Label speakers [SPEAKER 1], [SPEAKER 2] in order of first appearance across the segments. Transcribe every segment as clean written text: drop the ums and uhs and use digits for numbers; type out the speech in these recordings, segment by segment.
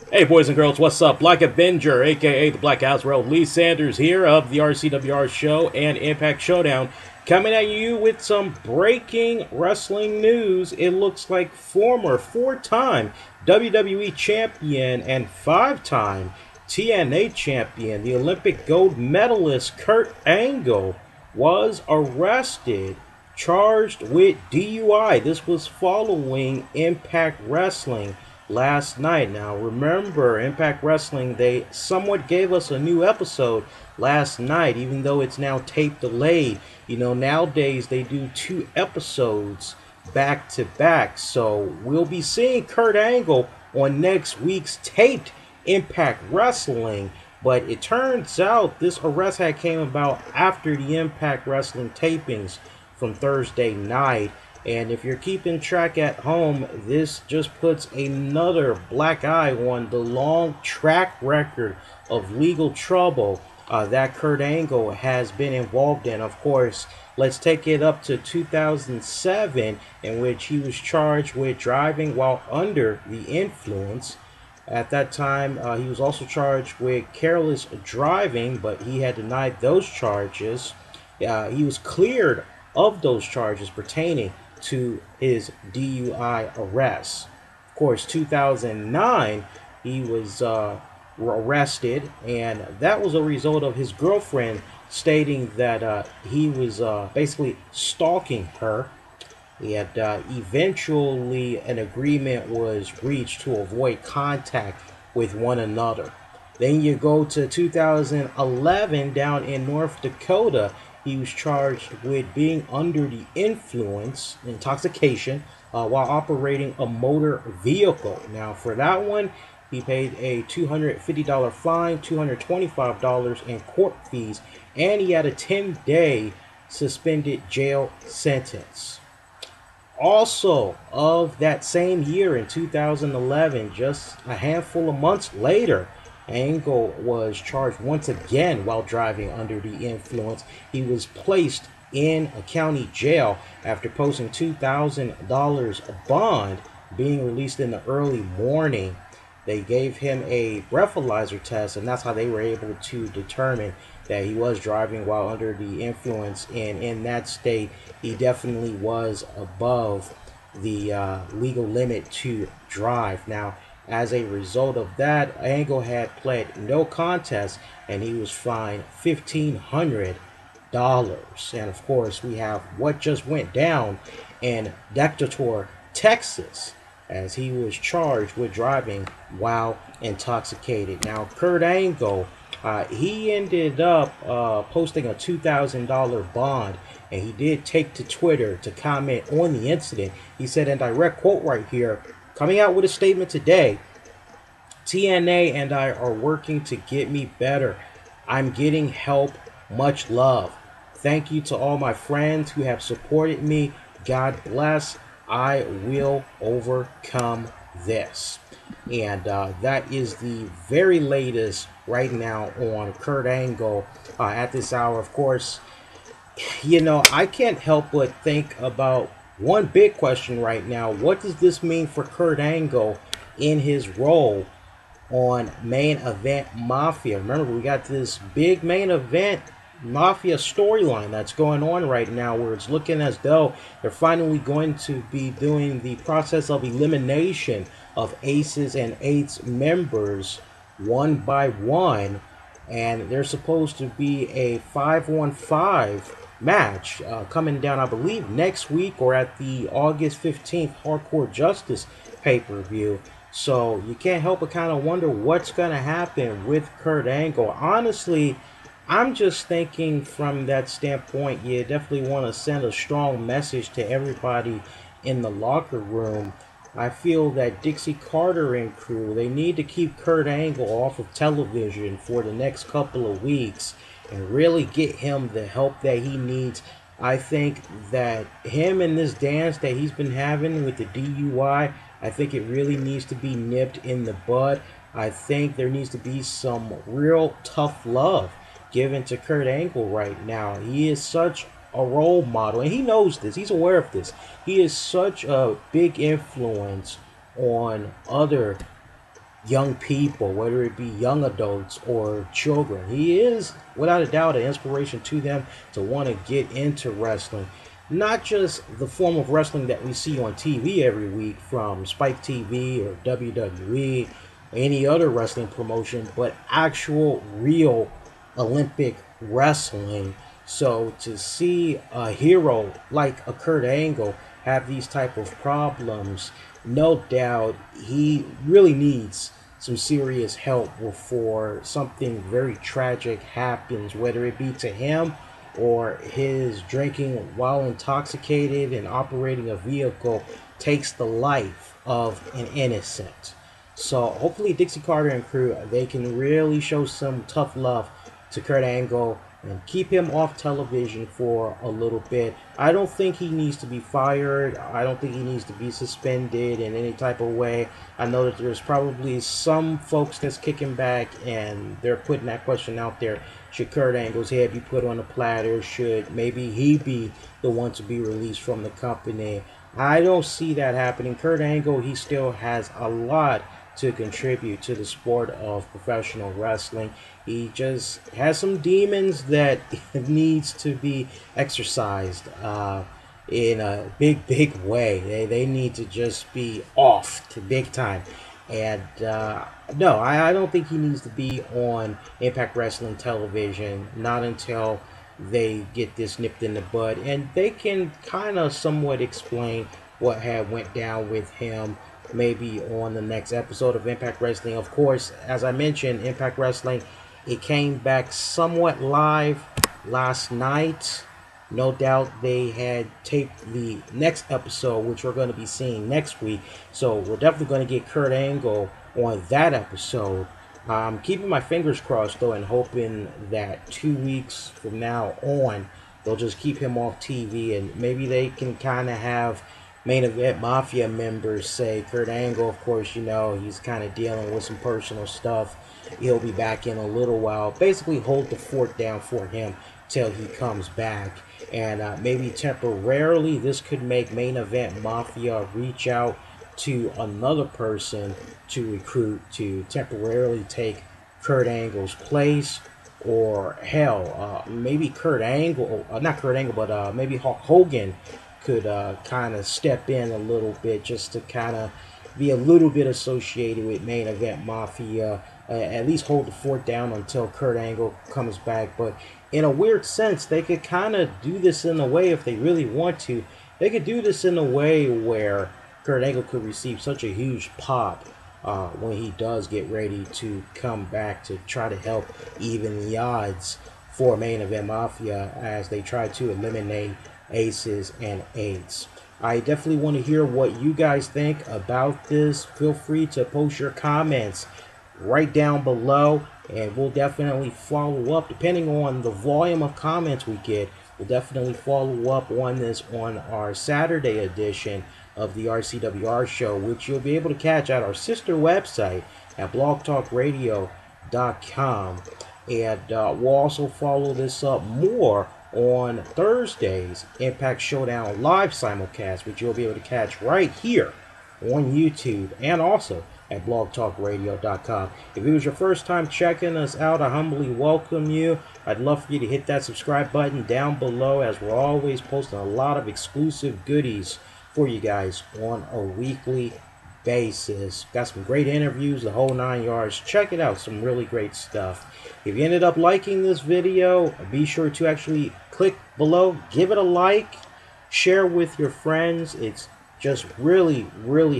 [SPEAKER 1] Hey boys and girls, what's up? Black Avenger, aka the Black Azrael, Lee Sanders here of the RCWR show and Impact Showdown, coming at you with some breaking wrestling news. It looks like former four-time WWE champion and five-time TNA champion, the Olympic gold medalist Kurt Angle, was arrested, charged with DUI. This was following Impact Wrestling last night. Now remember, Impact Wrestling, they somewhat gave us a new episode last night, even though it's now tape delayed. You know, nowadays they do two episodes back to back, so we'll be seeing Kurt Angle on next week's taped Impact Wrestling. But it turns out this arrest had came about after the Impact Wrestling tapings from Thursday night. And if you're keeping track at home, this just puts another black eye on the long track record of legal trouble that Kurt Angle has been involved in. Of course, let's take it up to 2007, in which he was charged with driving while under the influence. At that time, he was also charged with careless driving, but he had denied those charges. He was cleared of those charges pertaining to his DUI arrest. Of course, 2009, he was arrested, and that was a result of his girlfriend stating that he was basically stalking her. And eventually an agreement was reached to avoid contact with one another. Then you go to 2011 down in North Dakota. He was charged with being under the influence, intoxication, while operating a motor vehicle. Now, for that one, he paid a $250 fine, $225 in court fees, and he had a 10-day suspended jail sentence. Also, of that same year in 2011, just a handful of months later, Angle was charged once again while driving under the influence. He was placed in a county jail after posting $2,000 bond, being released in the early morning. They gave him a breathalyzer test, and that's how they were able to determine that he was driving while under the influence. And in that state, he definitely was above the legal limit to drive. Now, as a result of that, Angle had pled no contest, and he was fined $1,500. And of course, we have what just went down in Decatur, Texas, as he was charged with driving while intoxicated. Now, Kurt Angle, he ended up posting a $2,000 bond, and he did take to Twitter to comment on the incident. He said, in direct quote right here, coming out with a statement today, TNA and I are working to get me better. I'm getting help. Much love. Thank you to all my friends who have supported me. God bless. I will overcome this. And that is the very latest right now on Kurt Angle at this hour. Of course, you know, I can't help but think about one big question right now. What does this mean for Kurt Angle in his role on Main Event Mafia? Remember, we got this big Main Event Mafia storyline that's going on right now, where it's looking as though they're finally going to be doing the process of elimination of Aces and Eights members one by one, and there's supposed to be a 5-on-5 match coming down, I believe, next week or at the August 15th Hardcore Justice pay-per-view. So you can't help but kind of wonder what's going to happen with Kurt Angle. Honestly, I'm just thinking from that standpoint, you definitely want to send a strong message to everybody in the locker room. I feel that Dixie Carter and crew, they need to keep Kurt Angle off of television for the next couple of weeks and really get him the help that he needs. I think that him and this dance that he's been having with the DUI, I think it really needs to be nipped in the bud. I think there needs to be some real tough love given to Kurt Angle right now. He is such a role model, and he knows this. He's aware of this. He is such a big influence on other young people, whether it be young adults or children. He is, without a doubt, an inspiration to them to want to get into wrestling. Not just the form of wrestling that we see on TV every week from Spike TV or WWE, or any other wrestling promotion, but actual, real Olympic wrestling. So to see a hero like a Kurt Angle have these type of problems, no doubt he really needs some serious help before something very tragic happens, whether it be to him or his drinking while intoxicated and operating a vehicle takes the life of an innocent. So hopefully Dixie Carter and crew, they can really show some tough love to Kurt Angle and keep him off television for a little bit. I don't think he needs to be fired. I don't think he needs to be suspended in any type of way. I know that there's probably some folks that's kicking back and they're putting that question out there. Should Kurt Angle's head be put on a platter? Should maybe he be the one to be released from the company? I don't see that happening. Kurt Angle, he still has a lot to contribute to the sport of professional wrestling. He just has some demons that needs to be exercised in a big way. They need to just be off to big time. And no, I don't think he needs to be on Impact Wrestling television, not until they get this nipped in the bud and they can kind of somewhat explain what had went down with him, maybe on the next episode of Impact Wrestling. Of course, as I mentioned, Impact Wrestling, it came back somewhat live last night. No doubt they had taped the next episode, which we're going to be seeing next week. So we're definitely going to get Kurt Angle on that episode. I'm keeping my fingers crossed, though, and hoping that 2 weeks from now on, they'll just keep him off TV and maybe they can kind of have Main Event Mafia members say, Kurt Angle, of course, you know, he's kind of dealing with some personal stuff. He'll be back in a little while. Basically hold the fort down for him till he comes back. And maybe temporarily this could make Main Event Mafia reach out to another person to recruit to temporarily take Kurt Angle's place. Or hell, maybe Kurt Angle, not Kurt Angle, but maybe Hulk Hogan could kind of step in a little bit just to kind of be a little bit associated with Main Event Mafia, at least hold the fort down until Kurt Angle comes back. But in a weird sense, they could kind of do this in a way, if they really want to, they could do this in a way where Kurt Angle could receive such a huge pop when he does get ready to come back to try to help even the odds for Main Event Mafia as they try to eliminate aces and eights. I definitely want to hear what you guys think about this. Feel free to post your comments right down below, and we'll definitely follow up depending on the volume of comments we get. We'll definitely follow up on this on our Saturday edition of the RCWR show, which you'll be able to catch at our sister website at blogtalkradio.com. And we'll also follow this up more on Thursday's Impact Showdown live simulcast, which you'll be able to catch right here on YouTube and also at blogtalkradio.com. If it was your first time checking us out, I humbly welcome you. I'd love for you to hit that subscribe button down below, as we're always posting a lot of exclusive goodies for you guys on a weekly basis. Got some great interviews, the whole 9 yards. Check it out, some really great stuff. If you ended up liking this video, be sure to actually click below, give it a like, share with your friends. It's just really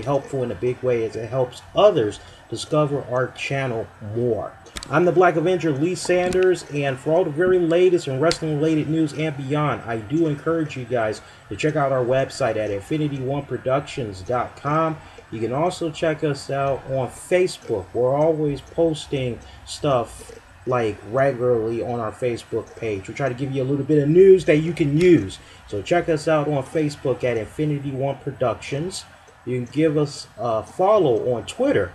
[SPEAKER 1] helpful in a big way, as it helps others discover our channel more. I'm the Black Avenger, Lee Sanders, and for all the very latest in wrestling related news and beyond, I do encourage you guys to check out our website at infinityOneProductions.com. You can also check us out on Facebook. We're always posting stuff like regularly on our Facebook page. We try to give you a little bit of news that you can use. So check us out on Facebook at Infinity One Productions. You can give us a follow on Twitter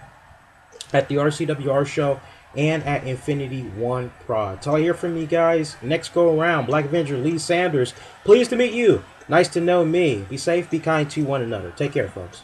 [SPEAKER 1] at the RCWR Show and at Infinity One Prod. That's all I hear from you guys. Next go around, Black Avenger Lee Sanders. Pleased to meet you. Nice to know me. Be safe, be kind to one another. Take care, folks.